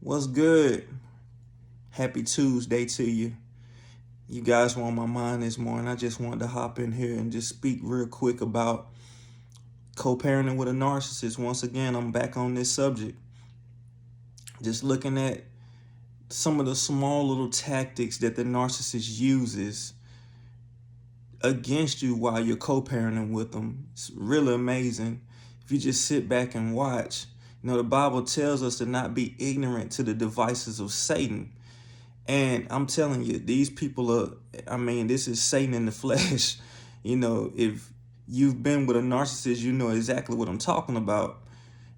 What's good? Happy Tuesday to you. You guys were on my mind this morning. I just wanted to hop in here and just speak real quick about co-parenting with a narcissist. Once again, I'm back on this subject. Just looking at some of the small little tactics that the narcissist uses against you while you're co-parenting with them. It's really amazing. If you just sit back and watch, the Bible tells us to not be ignorant to the devices of Satan. And I'm telling you, these people this is Satan in the flesh. If you've been with a narcissist, you know exactly what I'm talking about.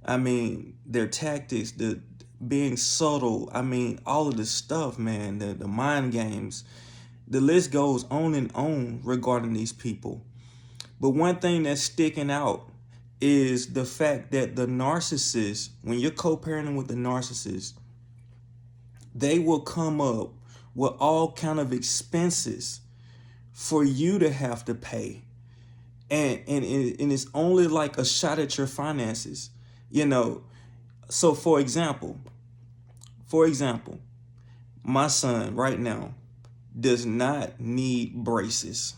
Their tactics, the being subtle, all of this stuff, man, the mind games, the list goes on and on regarding these people. But one thing that's sticking out is the fact that the narcissist, when you're co-parenting with the narcissist, they will come up with all kind of expenses for you to have to pay. And it's only like a shot at your finances. So for example, my son right now does not need braces.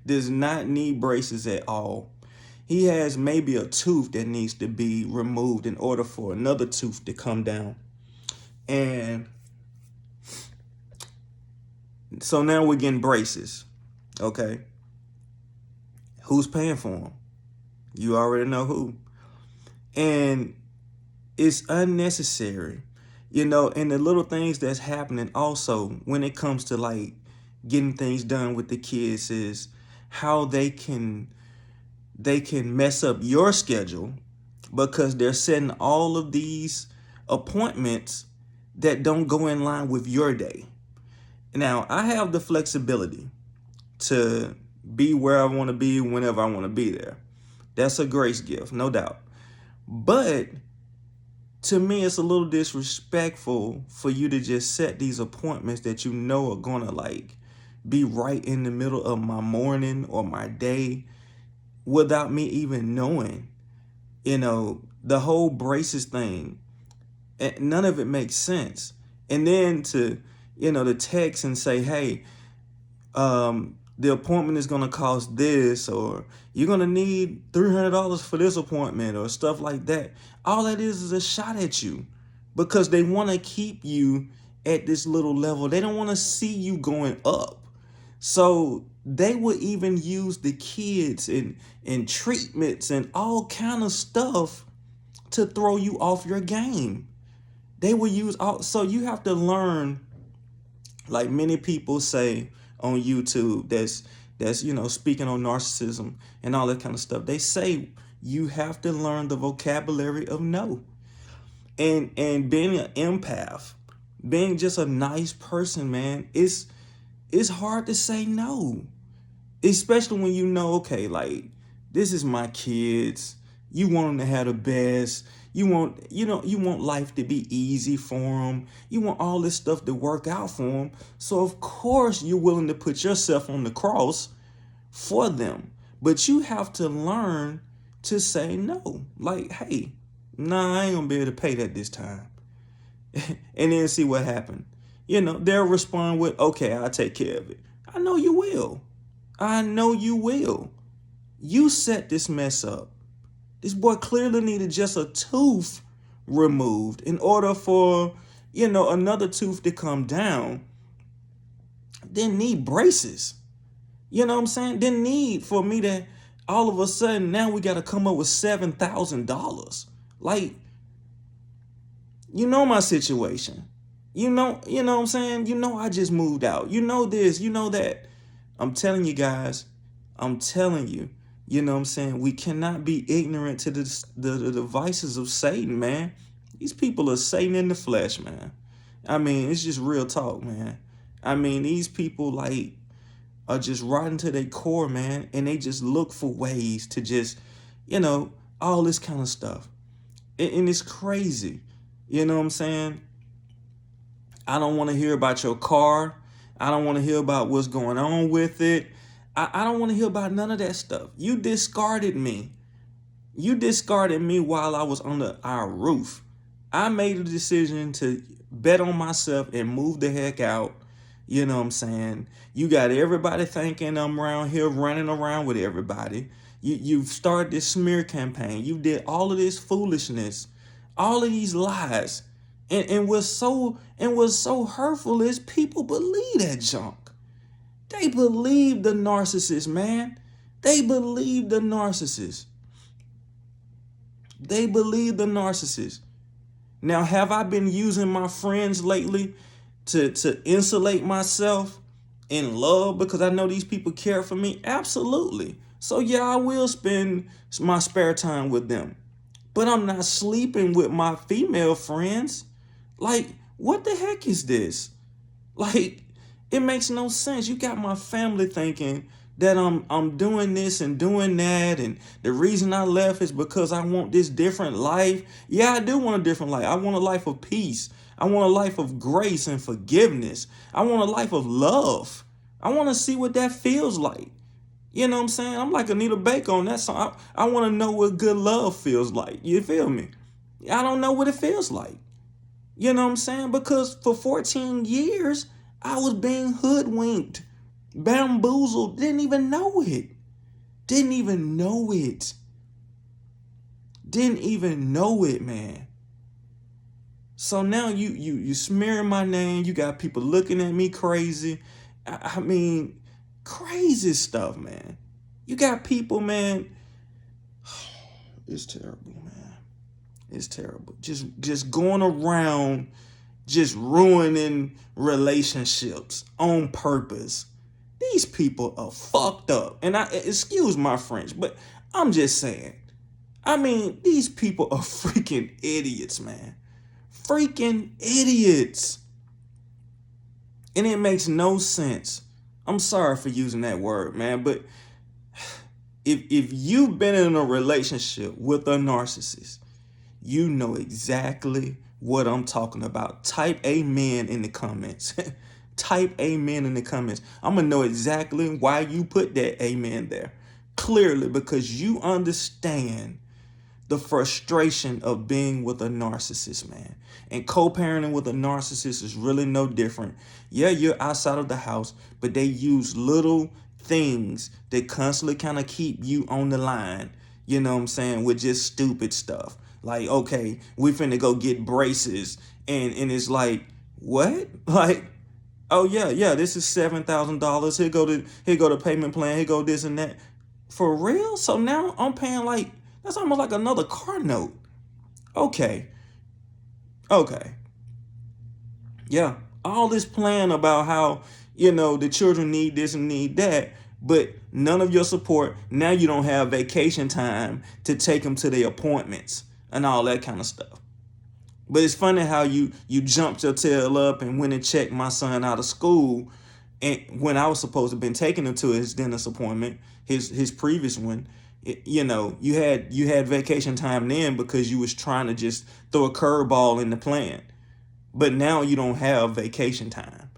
Does not need braces at all. He has maybe a tooth that needs to be removed in order for another tooth to come down. And so now we're getting braces. Okay. Who's paying for them? You already know who. And it's unnecessary. And the little things that's happening also when it comes to like getting things done with the kids is how they can mess up your schedule because they're setting all of these appointments that don't go in line with your day. Now, I have the flexibility to be where I want to be whenever I want to be there. That's a grace gift, no doubt. But to me, it's a little disrespectful for you to just set these appointments that you know are going to like be right in the middle of my morning or my day without me even knowing. The whole braces thing, none of it makes sense. And then to text and say, hey, the appointment is going to cost this, or you're going to need $300 for this appointment or stuff like that. All that is a shot at you because they want to keep you at this little level. They don't want to see you going up. So they would even use the kids and treatments and all kind of stuff to throw you off your game. They will use so you have to learn, like many people say on YouTube that's speaking on narcissism and all that kind of stuff. They say you have to learn the vocabulary of no. And being an empath, being just a nice person, man, it's hard to say no. Especially when okay, like this is my kids. You want them to have the best. You want life to be easy for them. You want all this stuff to work out for them. So of course you're willing to put yourself on the cross for them. But you have to learn to say no. Like, hey, nah, I ain't gonna be able to pay that this time. And then see what happened. They'll respond with, okay, I'll take care of it. I know you will. You set this mess up. This boy clearly needed just a tooth removed in order for, another tooth to come down. Didn't need braces. You know what I'm saying? Didn't need for me to all of a sudden now we got to come up with $7,000. Like, my situation. You know what I'm saying? I just moved out. This, that. I'm telling you guys, what I'm saying? We cannot be ignorant to the devices of Satan, man. These people are Satan in the flesh, man. It's just real talk, man. These people like are just rotten to their core, man. And they just look for ways to just, all this kind of stuff. And it's crazy. You know what I'm saying? I don't want to hear about your car. I don't want to hear about what's going on with it. I don't want to hear about none of that stuff. You discarded me. You discarded me while I was under our roof. I made a decision to bet on myself and move the heck out. You know what I'm saying? You got everybody thinking I'm around here running around with everybody. You've started this smear campaign. You did all of this foolishness, all of these lies. And what's so hurtful is people believe that junk. They believe the narcissist, man. They believe the narcissist. They believe the narcissist. Now, have I been using my friends lately to insulate myself in love because I know these people care for me? Absolutely. So yeah, I will spend my spare time with them. But I'm not sleeping with my female friends. Like, what the heck is this? Like, it makes no sense. You got my family thinking that I'm doing this and doing that, and the reason I left is because I want this different life. Yeah, I do want a different life. I want a life of peace. I want a life of grace and forgiveness. I want a life of love. I want to see what that feels like. You know what I'm saying? I'm like Anita Baker on that song. I want to know what good love feels like. You feel me? I don't know what it feels like. You know what I'm saying? Because for 14 years, I was being hoodwinked, bamboozled, didn't even know it. Didn't even know it. Didn't even know it, man. So now you smearing my name. You got people looking at me crazy. I mean, crazy stuff, man. You got people, man. It's terrible, man. It's terrible. Just going around just ruining relationships on purpose. These people are fucked up. And excuse my French, but I'm just saying. I mean, these people are freaking idiots, man. Freaking idiots. And it makes no sense. I'm sorry for using that word, man, but if you've been in a relationship with a narcissist, you know exactly what I'm talking about. Type amen in the comments. Type amen in the comments. I'm going to know exactly why you put that amen there. Clearly, because you understand the frustration of being with a narcissist, man. And co-parenting with a narcissist is really no different. Yeah, you're outside of the house, but they use little things that constantly kind of keep you on the line, you know what I'm saying, with just stupid stuff. Like, okay, we finna go get braces, and it's like, what? Like, oh yeah, this is $7,000. Here go the payment plan, here go this and that. For real? So now I'm paying like, that's almost like another car note. Okay. Yeah. All this plan about how, the children need this and need that, but none of your support. Now you don't have vacation time to take them to their appointments and all that kind of stuff. But it's funny how you jumped your tail up and went and checked my son out of school, and when I was supposed to have been taking him to his dentist appointment, his previous one, you had vacation time then because you was trying to just throw a curveball in the plan. But now you don't have vacation time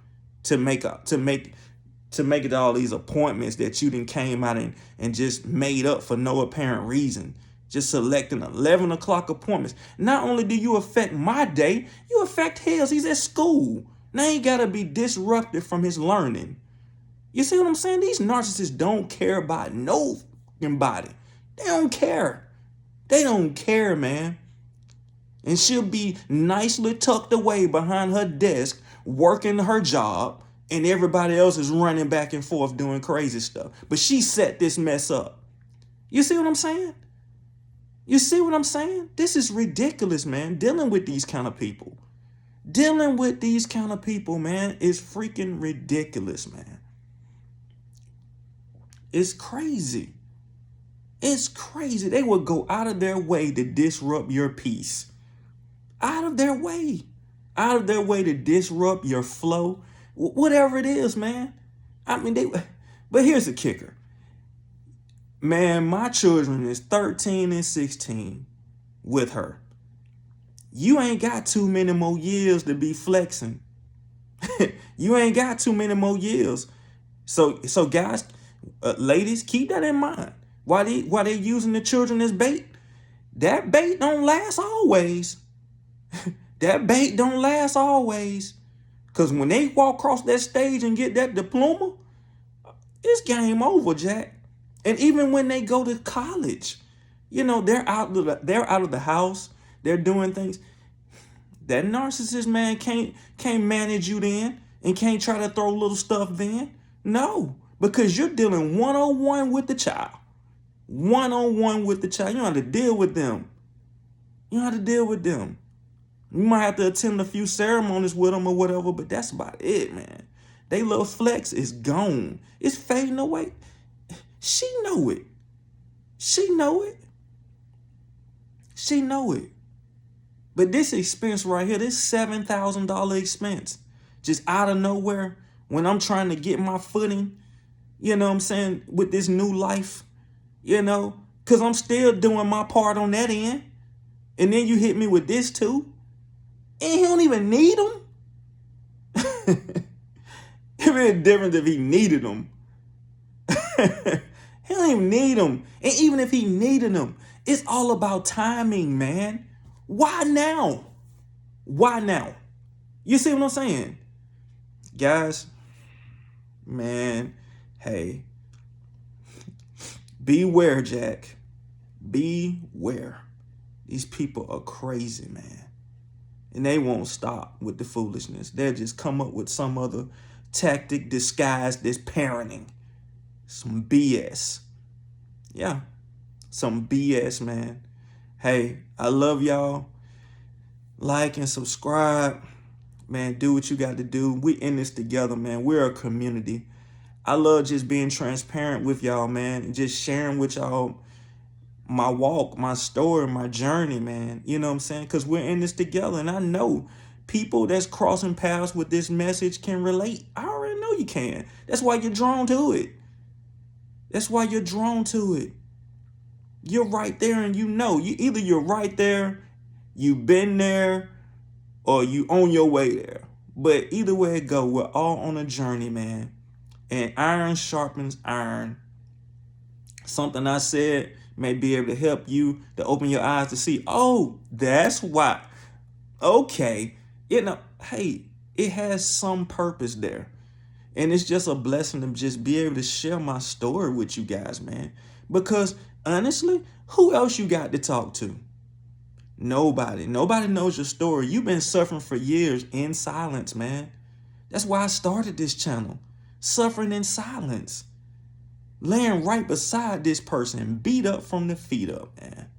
to make it all these appointments that you done came out and just made up for no apparent reason. Just selecting 11 o'clock appointments. Not only do you affect my day, you affect his. He's at school. Now he got to be disrupted from his learning. You see what I'm saying? These narcissists don't care about no fucking body. They don't care. They don't care, man. And she'll be nicely tucked away behind her desk, working her job, and everybody else is running back and forth doing crazy stuff. But she set this mess up. You see what I'm saying? You see what I'm saying? This is ridiculous, man. Dealing with these kind of people. Dealing with these kind of people, man, is freaking ridiculous, man. It's crazy. It's crazy. They will go out of their way to disrupt your peace. Out of their way. Out of their way to disrupt your flow. Whatever it is, man. I mean, but here's the kicker. Man, my children is 13 and 16 with her. You ain't got too many more years to be flexing. You ain't got too many more years. So guys, ladies, keep that in mind. While they using the children as bait, that bait don't last always. That bait don't last always. Because when they walk across that stage and get that diploma, it's game over, Jack. And even when they go to college, they're out of the house, they're doing things. That narcissist man can't manage you then and can't try to throw little stuff then. No, because you're dealing one-on-one with the child. One-on-one with the child. You don't have to deal with them. You don't have to deal with them. You might have to attend a few ceremonies with them or whatever, but that's about it, man. They little flex is gone. It's fading away. She know it. She know it. She know it. But this expense right here, this $7,000 expense, just out of nowhere, when I'm trying to get my footing, you know what I'm saying, with this new life, because I'm still doing my part on that end. And then you hit me with this too. And he don't even need them. It'd be different if he needed them. He don't even need them. And even if he needed them, it's all about timing, man. Why now? Why now? You see what I'm saying? Guys, man, hey, beware, Jack. Beware. These people are crazy, man. And they won't stop with the foolishness. They'll just come up with some other tactic disguised as parenting. Some BS. Yeah, some BS, man. Hey, I love y'all. Like and subscribe. Man, do what you got to do. We in this together, man. We're a community. I love just being transparent with y'all, man. And just sharing with y'all my walk, my story, my journey, man. You know what I'm saying? Because we're in this together. And I know people that's crossing paths with this message can relate. I already know you can. That's why you're drawn to it. That's why you're drawn to it. You're right there and either you're right there, you've been there, or you on your way there. But either way it go, we're all on a journey, man. And iron sharpens iron. Something I said may be able to help you to open your eyes to see, oh, that's why. Okay. Hey, it has some purpose there. And it's just a blessing to just be able to share my story with you guys, man. Because honestly, who else you got to talk to? Nobody. Nobody knows your story. You've been suffering for years in silence, man. That's why I started this channel. Suffering in silence. Laying right beside this person, beat up from the feet up, man.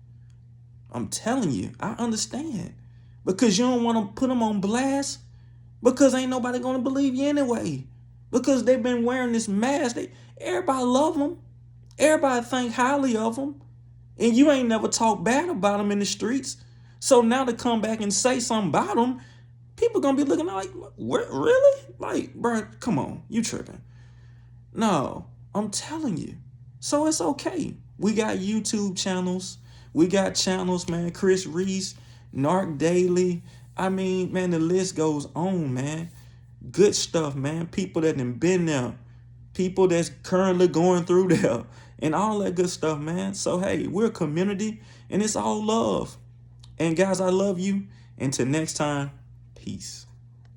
I'm telling you, I understand. Because you don't want to put them on blast. Because ain't nobody going to believe you anyway. Because they've been wearing this mask. Everybody love them. Everybody think highly of them. And you ain't never talked bad about them in the streets. So now to come back and say something about them, people going to be looking like, really? Like, bro, come on. You tripping. No, I'm telling you. So it's okay. We got YouTube channels. We got channels, man. Chris Reese, Narc Daily. I mean, man, the list goes on, man. Good stuff, man. People that done been there. People that's currently going through there. And all that good stuff, man. So, hey, we're a community. And it's all love. And, guys, I love you. Until next time, peace.